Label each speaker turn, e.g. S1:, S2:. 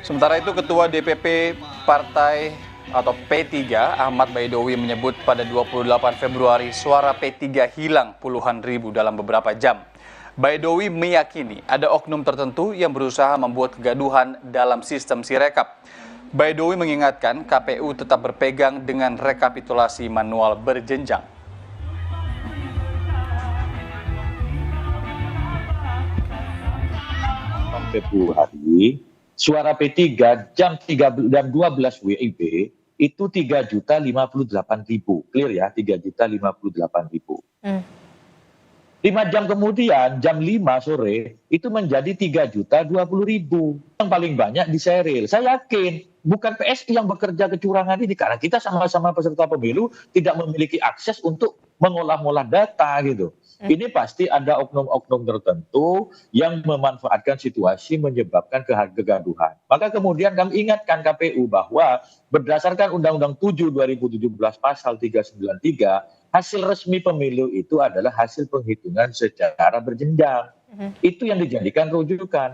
S1: Sementara itu, Ketua DPP Partai atau P3 Ahmad Baidowi menyebut pada 28 Februari suara P3 hilang puluhan ribu dalam beberapa jam. Baidowi meyakini ada oknum tertentu yang berusaha membuat kegaduhan dalam sistem Sirekap. Baidowi mengingatkan KPU tetap berpegang dengan rekapitulasi manual berjenjang.
S2: Februari, suara P3 jam 12 WIB itu 3.058.000, clear ya, 3.058.000. 5 jam kemudian, jam 5 sore, itu menjadi 3.020.000. Yang paling banyak di Seril. Saya yakin bukan PSI yang bekerja kecurangan ini, karena kita sama-sama peserta pemilu tidak memiliki akses untuk mengolah-olah data gitu. Ini pasti ada oknum-oknum tertentu yang memanfaatkan situasi menyebabkan kegaduhan. Maka kemudian kami ingatkan KPU bahwa berdasarkan Undang-Undang 7 2017 pasal 393, hasil resmi pemilu itu adalah hasil penghitungan secara berjenjang. Itu yang dijadikan rujukan.